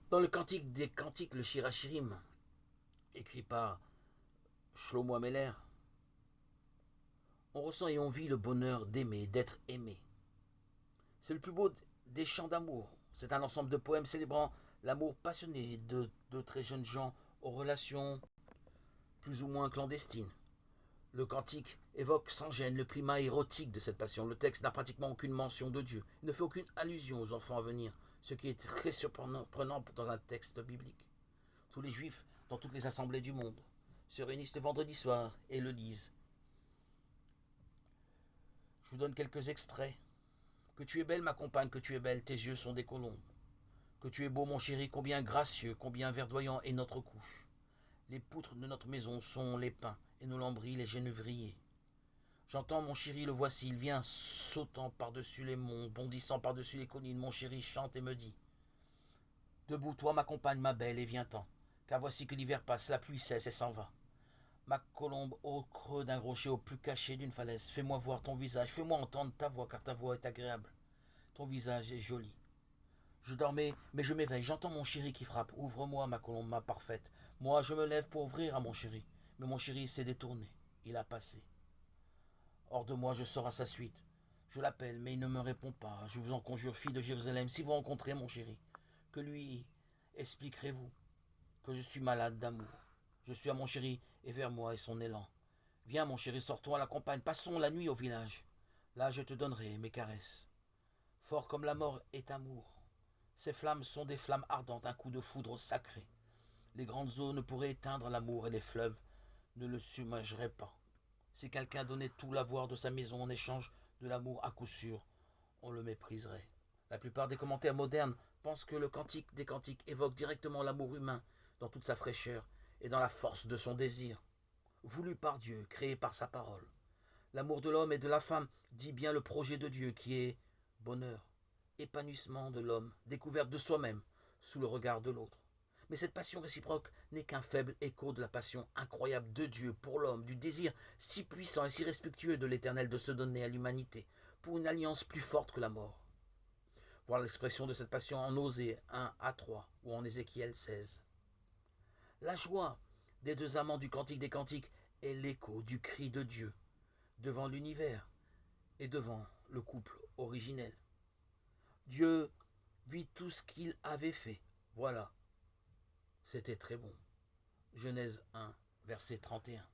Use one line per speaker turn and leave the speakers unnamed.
Dans le Cantique des Cantiques, le Shirachirim, écrit par Shlomo Ameler, on ressent et on vit le bonheur d'aimer, d'être aimé. C'est le plus beau des chants d'amour. C'est un ensemble de poèmes célébrant l'amour passionné de très jeunes gens aux relations plus ou moins clandestines. Le cantique évoque sans gêne le climat érotique de cette passion. Le texte n'a pratiquement aucune mention de Dieu. Il ne fait aucune allusion aux enfants à venir, ce qui est très surprenant dans un texte biblique. Tous les juifs, dans toutes les assemblées du monde, se réunissent le vendredi soir et le lisent. Je vous donne quelques extraits. Que tu es belle, ma compagne, que tu es belle, tes yeux sont des colombes. Que tu es beau, mon chéri, combien gracieux, combien verdoyant est notre couche. Les poutres de notre maison sont les pins, et nos lambris les genévriers. J'entends mon chéri, le voici, il vient sautant par-dessus les monts, bondissant par-dessus les collines. Mon chéri chante et me dit: debout, toi, ma compagne, ma belle, et viens-t'en, car voici que l'hiver passe, la pluie cesse et s'en va. Ma colombe au creux d'un rocher, au plus caché d'une falaise, fais-moi voir ton visage, fais-moi entendre ta voix, car ta voix est agréable. Ton visage est joli. Je dormais, mais je m'éveille, j'entends mon chéri qui frappe. Ouvre-moi, ma colombe, ma parfaite. Moi, je me lève pour ouvrir à mon chéri. Mais mon chéri s'est détourné. Il a passé. Hors de moi, je sors à sa suite. Je l'appelle, mais il ne me répond pas. Je vous en conjure, fille de Jérusalem, si vous rencontrez mon chéri, que lui expliquerez-vous que je suis malade d'amour. Je suis à mon chéri et vers moi est son élan. Viens, mon chéri, sortons à la campagne, passons la nuit au village. Là, je te donnerai mes caresses. Fort comme la mort est amour. Ces flammes sont des flammes ardentes, un coup de foudre sacré. Les grandes eaux ne pourraient éteindre l'amour et les fleuves ne le submergeraient pas. Si quelqu'un donnait tout l'avoir de sa maison en échange de l'amour, à coup sûr, on le mépriserait. La plupart des commentaires modernes pensent que le Cantique des Cantiques évoque directement l'amour humain dans toute sa fraîcheur et dans la force de son désir. Voulu par Dieu, créé par sa parole. L'amour de l'homme et de la femme dit bien le projet de Dieu qui est bonheur, épanouissement de l'homme, découverte de soi-même sous le regard de l'autre. Mais cette passion réciproque n'est qu'un faible écho de la passion incroyable de Dieu pour l'homme, du désir si puissant et si respectueux de l'Éternel de se donner à l'humanité, pour une alliance plus forte que la mort. Voilà l'expression de cette passion en Osée 1 à 3 ou en Ézéchiel 16. La joie des deux amants du Cantique des Cantiques est l'écho du cri de Dieu devant l'univers et devant le couple originel. Dieu vit tout ce qu'il avait fait. Voilà, c'était très bon. Genèse 1, verset 31.